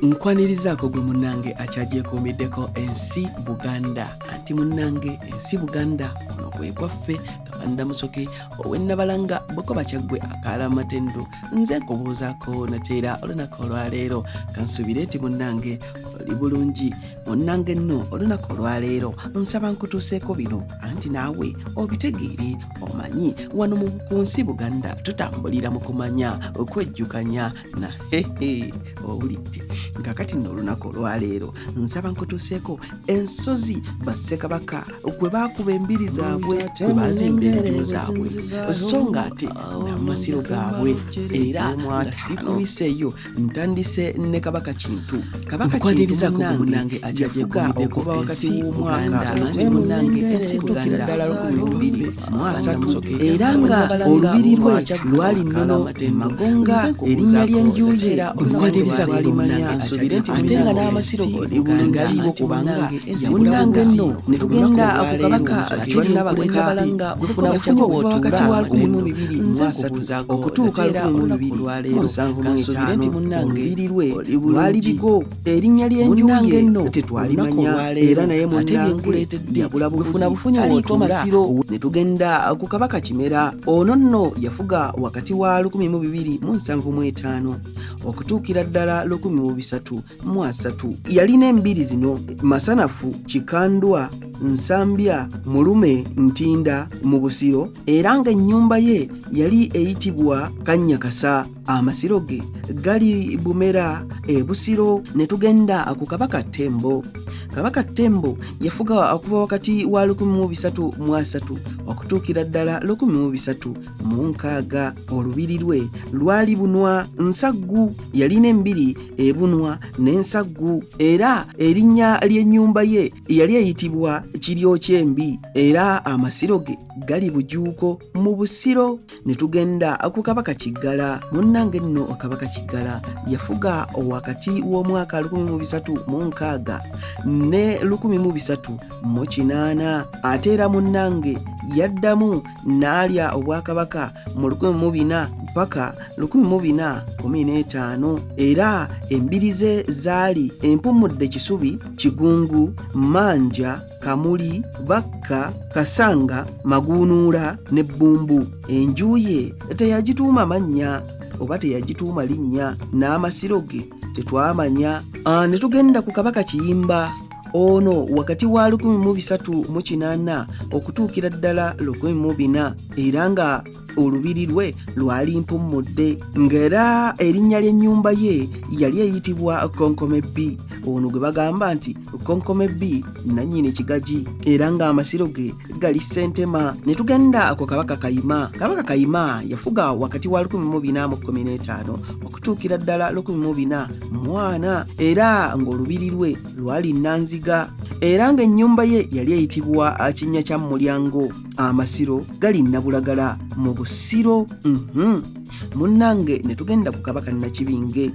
Nkwanirizaako gwe munnange akyagyekuumiddeko ensi Buganda. Anti munnange ensi Buganda ono gwe gwaffe Kapanda Musoke ow'Ennabalanga Bukoba Kyaggwe akaala Matendo. Nze nkubuuzaako nateera olunaku olwaleero kansuubire nti munnange oli bulungi. Munnange nno olunaku olwaleero nsaba nkutuuseeko bino anti naawe obitegeere omanyi wano ku nsi Buganda tutambulira mu kumanya okwejjukanya na owulidde. Kakati nno olunaku olwaleero nsaba nkutuuseeko ensozi Bassekabaka gwe baakuba embiri zaabwe gwe baazimba enju zaabwe so ng'ate n'amasiro gaabwe era nga sikumiseeyo ntandise ne Kabaka Kintu. Kabaka Kintu munnange yafuga okuva wakati w'omwaka anti munnange ensi Buganda ddala 2023 era nga olubiri lwe lwali nnono Magonga erinnya ly'enju ye lwalimanya ate nga n'amasiro galiwo kubanga munnange nno ne tugenda ku Kabaka Nnabalanga gufuna bufunyi okuva wakati wa 2023 okutuuka 2025 olubiri lwe lwali bigo erinnya ly'enju ye nno tetwalimanya era naye munnange yabula bufuna bufunyi masiro ne tugenda ku Kabaka Kimera. Ono nno yafuga wakati wa 2075 okutuukira ddala 1303. Yalina embiri zino Masanafu, Kikandwa, Nsambya, Mulume, Ntinda mu Busiro era ng'ennyumba ye yali eyitibwa Kannyakasa. Amasiro ge gali Bumera, Busiro. Ne tugenda ku Kabaka Ttembo. Kabaka Ttembo yafuga okuva wakati wa 1303 okutuukira ddala 1306. Olubiri lwe lwali Bunwa Nsaggu, yalina embiri Ebunwa n'Ensaggu era erinnya ly'ennyumba ye yali eyitibwa Kiryokyembi era amasiro ge gali Bujuuko mu Busiro. Ne tugenda ku Kabaka Kiggala. Munnange nno Kabaka Kiggala yafuga wakati w'omwaka 1306 ne 1308 ate era munnange yaddamu n'alya obwakabaka mu 1400 mpaka 1415 era embiri ze zaali Empummudde Kisubi, Kigungu, Manja, Kamuli, Bakka, Kasanga, Magunuula ne Bbumbu. Enju ye teyagituuma mannya oba teyagituuma linnya n'amasiro ge tetwamanya. Ne tugenda ku Kabaka Kiyimba. Ono wakati wa 1308 okutuukira ddala 1400 era nga olubiri lwe lwali Mpummudde ng'era erinnya ly'ennyumba ye yali eyitibwa Konkomebbi. Ono gwe bagamba nti Konkomebbi nannyini Kigaji era ng'amasiro ge gali Ssentema. Ne tugenda ku Kabaka Kayima. Kabaka Kayima yafuga wakati wa 1415 okutuukira ddala 1440 era ng'olubiri lwe lwali Nanziga era ng'ennyumba ye yali eyitibwa Kinnya kya Mulyango. Amasiro gali Nabulagala mu Busiro. Munnange ne tugenda ku Kabaka Nakibinge.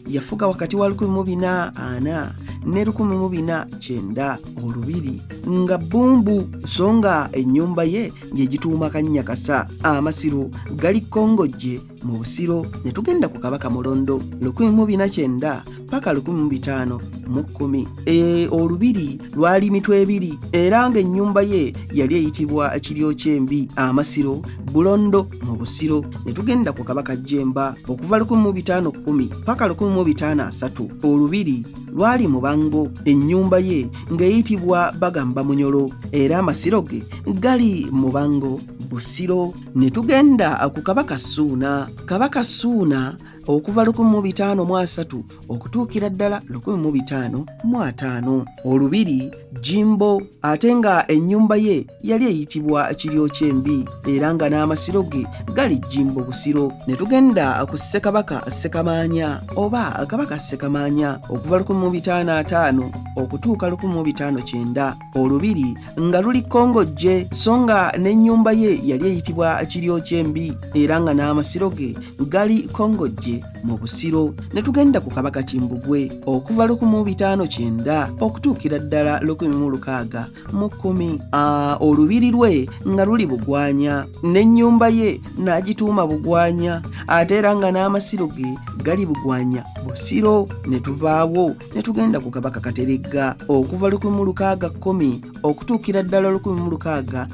Yafuga wakati wa 1440 ne 1409 olubiri nga Bbumbu so nga ennyumba ye yegituuma Kannyakasa. Amasiro gali Kongojje mu Busiro. Ne tugenda ku Kabaka Mulondo 1409 paka 1510 olubiri lwali Mitwebiri era ng'ennyumba ye yali eyitibwa Kiryokyembi. Amasiro Bulondo mu Busiro. Ne tugenda ku Kabaka Jjemba okuva 1510 paka 1503 olubiri lwali Mubango. Ennyumba ye ng'eyitibwa Bagamba Munyolo era amasiro ge gali Mubango, Busiro. Ne tugenda ku Kabaka Ssuuna. Kabaka Ssuuna okuva 1503 okutuukira ddala 1505 olubiri Jimbo ate nga ennyumba ye yali eyitibwa Kiryokyembi era nga n'amasiro ge gali Jimbo Busiro. Ne tugenda ku Ssekabaka Ssekamaanya oba Kabaka Ssekamaanya okuva 1505 okutuuka 1509 olubiri nga luli Kongojje so nga n'ennyumba ye yali eyitibwa Kiryokyembi era nga n'amasiro ge gali Kongojje mu Busiro. Ne tugenda ku Kabaka Kimbugwe okuva 1509 okutuukira ddala 1610. Olubiri lwe nga luli Bugwanya, n'ennyumba ye n'agituuma Bugwanya, ate era nga n'amasiro ge gali Bugwanya Busiro. Ne tuvaawo ne tugenda ku Kabaka Kateregga okuva 1610 okutuukira ddala 1605.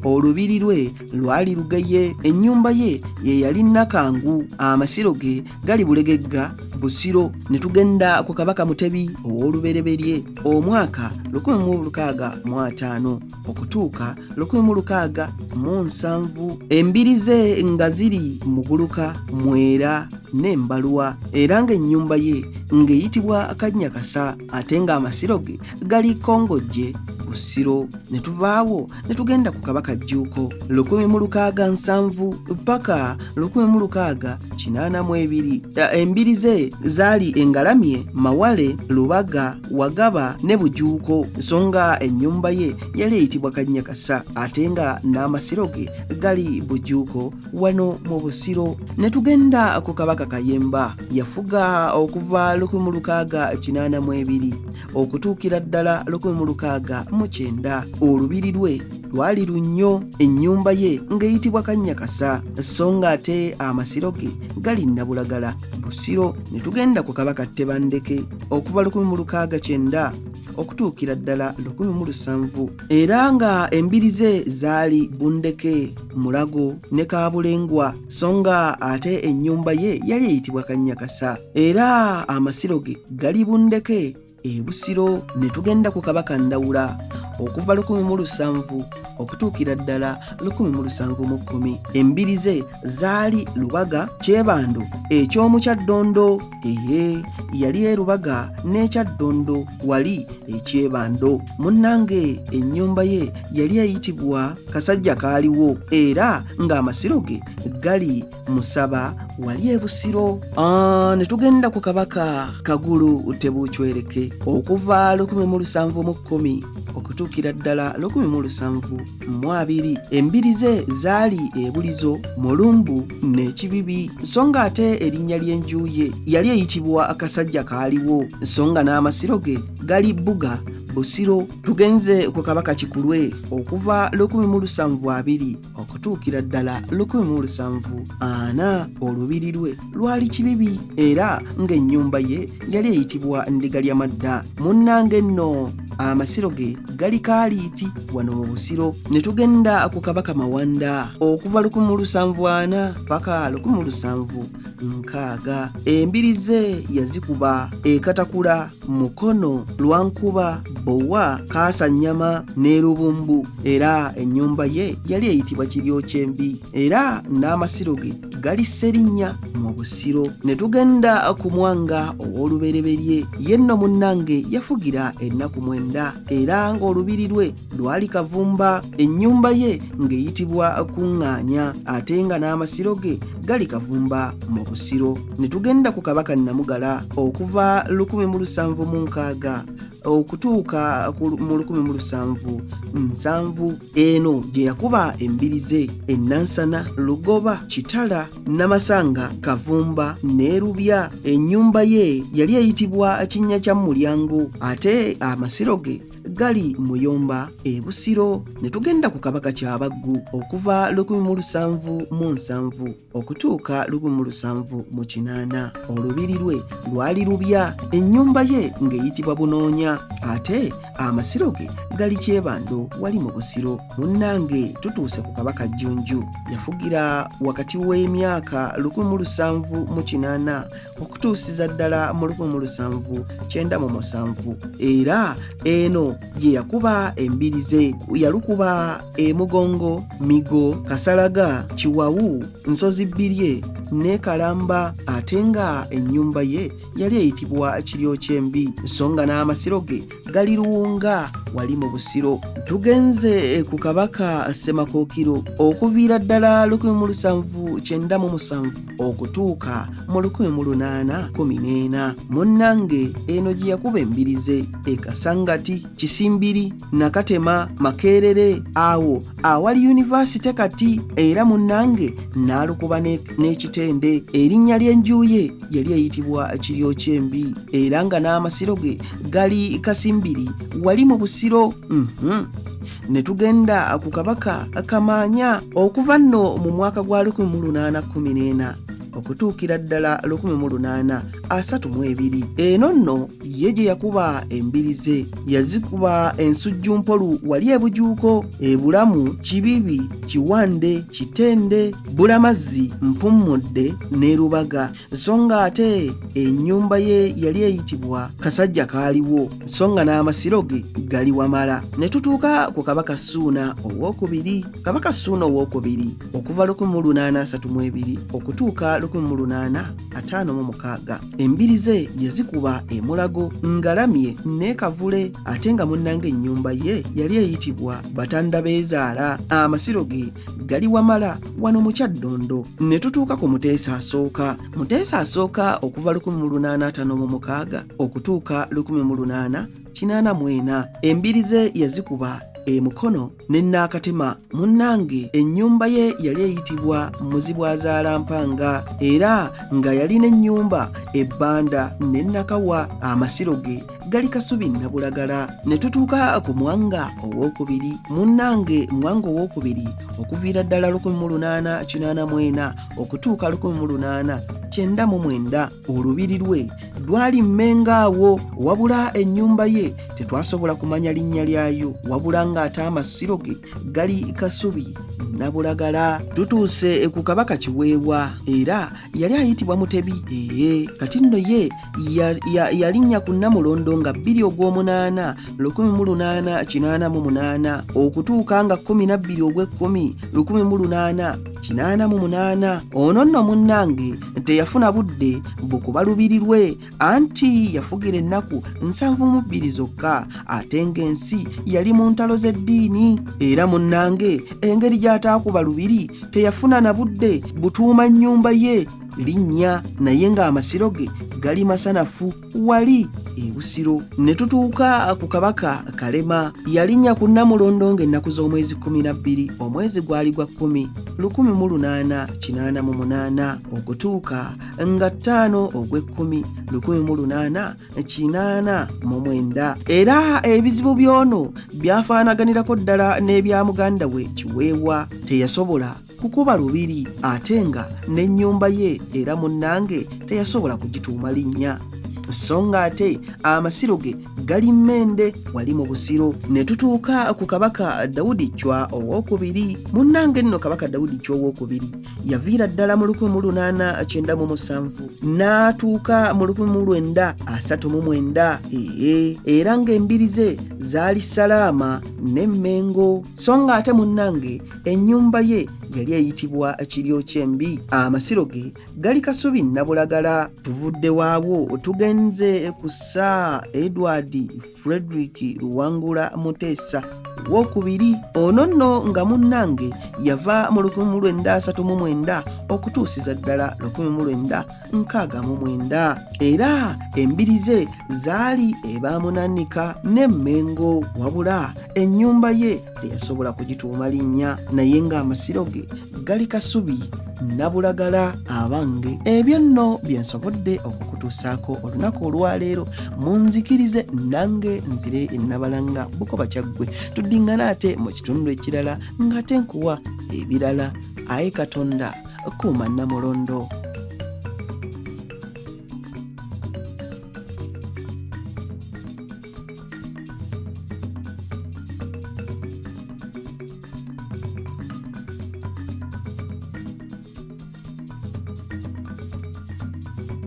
Olubiri lwe lwali Lugeye, ennyumba ye ye yali Nakangu, amasiro ge gali Bulegegga Busiro. Ne tugenda ku Kabaka Mutebi ow'olubereberye omwaka 1605 okutuuka 1607. Embiri ze nga ziri Muguluka, Mwera n'Embaluwa, era ng'ennyumba ye ng'eyitibwa Kannyakasa, ate ng'amasiro ge gali Kongojje Busiro. Ne tuvaawo ne tugenda ku Kabaka Jjuuko 1607 ppaka 1682. Embiri ze zaali Engalamye, Mawale, Lubaga, Wagaba ne Bujuuko, so nga ennyumba ye yali eyitibwa Kannyakasa, ate nga n'amasiro ge gali Bujuuko wano mu Busiro. Ne tugenda ku Kabaka Kayemba, yafuga okuva 1682 okutuukira ddala 1609. Olubiri lwe lwali Lunnyo, ennyumba ye ng'eyitibwa Kannyakasa, so nga ate amasiro ge gali Nabulagala Busiro. Ne tugenda ku Kabaka Tebandeke okuva 1609 okutuukira ddala 1700, era nga embiri ze zaali Bundeke, Mulago ne Kabulengwa, so nga ate ennyumba ye yali eyitibwa Kannyakasa, era amasiro ge gali Bundeke Busiro. Ne tugenda ku Kabaka Ndawula okuva 1700 okutuukira ddala 1710. Embiri ze zaali Lubaga, Kyebando eky'omu Kyaddondo, yali Lubaga n'Ekyaddondo wali Ekyebando. Munnange ennyumba ye yali eyitibwa Kasajja Kaaliwo, era ng'amasiro ge gali Musaba wali Busiro. Ne tugenda ku Kabaka Kagulu Tebuuchwereke okuva 1710 okutuukira ddala 1720. Embiri ze zaali Bulizo, Mulumbu n'Ekibibi, so nga ate erinnya ly'enju ye yali eyitibwa Kasajja Kaaliwo, so nga n'amasiro ge gali Bbuga Busiro. Tugenze ku Kabaka Kikulwe okuva 1720 okutuukira ddala 1740. Olubiri lwe lwali Kibibi, era ng'ennyumba ye yali eyitibwa Ndigalyamadda. Munnange nno amasiro ge gali Kaaliiti wano mu Busiro. Ne tugenda ku Kabaka Mawanda okuva 1740 paka 1760. Embiri ze yazikuba Katakula, Mukono, Lwankuba, Bowa, Kaasanyama ne Lubumbu, era ennyumba ye yali eyitibwa Kiryokyembi, era n'amasiro ge gali Serinnya mu Busiro. Ne tugenda ku Mwanga ow'olubereberye, ye nno munnange yafugira ennaku 9, era ng'olubiri lwe lwali Kavumba, ennyumba ye ng'eyitibwa Kuŋŋaanya, ate nga n'amasiro ge gali Kavumba mu Busiro. Ne tugenda ku Kabaka Namugala okuva 1760 okutuuka mu 1770. Eno gye yakuba embiri ze Nansana, Lugoba, Kitala, Namasanga, Kavumba ne Lubya. Ennyumba ye yali eyitibwa Kinnya kya Mulyango, ate amasiro ge gali Muyomba Busiro. Ne tugenda ku Kabaka Kyabaggu okuva 1770 okutuuka 1780. Olubiri lwe lwali Lubya, ennyumba ye ng'eyitibwa Bunoonya, ate amasiro ge gali Kyebando wali mu Busiro. Munnange tutuuse ku Kabaka Jjunju, yafugira wakati w'emyaka 1780 okutuusiza ddala mu 1797, era eno gye yakuba embiri ze. Yalukuba Mugongo, Migo, Kasalaga, Kiwawu, Nsozi Bbirye ne Kalamba, ate nga ennyumba ye yali eyitibwa Kiryokyembi, so nga n'amasiro ge gali Luwunga wali mu Busiro. Tugenze ku Kabaka Ssemakookiro okuviira ddala 1797 okutuuka mu 1814. Munnange eno gye yakuba embirize e Kasangati, Kisimbiri, Nakatema, Makerere, awo awali yunivasite kati, era munnange n'alukuba n'ekitende. Erinnya ly'enju ye yali eyitibwa Kiryokyembi, era nga n'amasiro ge gali Kasimbiri wali mu Busiro. Ne tugenda ku Kabaka Kamaanya okuva nno mu mwaka gwa 1814 okutuukira ddala 1832. Eno nno ye gye yakuba embirize. Yazikuba ensujjumpolu wali e Bujuuko, e Bulamu, Kibibi, Kiwande, Kitende, Bulamazzi, Mpummudde ne Rubaga. So nga ate ennyumba ye yali eyitibwa Kasajja Kaaliwo, so nga n'amasiro ge gali Wamala. Ne tutuuka ku Kabaka Ssuuna owookubiri. Kabaka Ssuuna owookubiri okuva 1832 okutuuka 1856. Embirize yazikuba e Mulago, Ngalamye ne Kavule, ate nga munnange ennyumba ye yali eyitibwa Batandabeezaala. Amasiro ge gali Wamala wano mu Kyaddondo. Ne tutuuka ku Muteesa Asooka. Muteesa Asooka okuva 1856 okutuuka 1884. Embirize yazikuba e Mukono ne Nakatema. Munnange ennyumba ye yali eyitibwa Muzibwazaalampanga, era nga yalina ennyumba e Bbanda ne Nakawa. Amasiro ge gali Kasubi Nabulagala. Ne tutuuka ku Mwanga owookubiri. Munnange Mwanga owookubiri okuviira ddala 1884 okutuuka 1899. Olubiri lwe lwali Mmengaawo, wabula ennyumba ye tetwasobola kumanya linnya lyayo, wabula ng'ate amasiro ge gali Kasubi Nabulagala. Tutuuse ku Kabaka Kiweewa, era yali ayitibwa Mutebi. Kati nno ye yalinnya ku Namulondo nga 2 Ogw'omunaana 1888 okutuuka nga 12 Ogw'ekkumi 1888. Ono nno munnange teyafuna budde bukuba lubiri lwe, anti yafugira ennaku 72 zokka, ate ng'ensi yali mu ntalo z'eddiini. Era munnange engeri gy'ataakuba lubiri teyafuna na budde butuuma nnyumba ye linnya, naye ng'amasiro ge gali masanafu wali e Busiro. Ne tutuuka ku Kabaka Kalema. Yalinnya ku Namulondo ng'ennaku z'omwezi 12 omwezi gwali gwa 10 1888 okutuuka nga 5 Ogw'ekkumi 1889. Era ebizibu by'ono byafaanaganirako ddala n'ebya muganda we Kiweewa. Teyasobola kukuba lubiri, ate nga n'ennyumba ye era munnange teyasobola kugituuma linnya. So nga ate amasiro ge gali Mmende wali mu Busiro. Ne tutuuka ku Kabaka Daudi Chwa owookubiri. Munnange nno Kabaka Daudi Chwa owookubiri yaviira ddala mu 1897 n'atuuka mu 1939. Era ng'embirize zaali Salaama ne Mmengo. So nga ate munnange ennyumba ye yali eyitibwa Kiryokyembi. Amasiro ge gali Kasubi Nabulagala. Tuvudde waawo tugenze ku Sir Edward Frederick Luwangula Muteesa owookubiri. Ono nno nga munnange yava mu 1939 okutuusiza ddala 1969. Era embirize zaali Ebaamunanika ne Mmengo, wabula ennyumba ye teyasobola kugituuma linnya, naye ng'amasiro ge gali Kasubi Nabulagala. Abange ebyo nno bye nsobodde okukutuusaako olunaku olwaleero. Munzikirize nange nzire Nabalanga Bukoba Kyaggwe. Tuddingana ate mu kitundu ekirala ng'ate nkuwa ebirala. Aye Katonda kuuma Namulondo.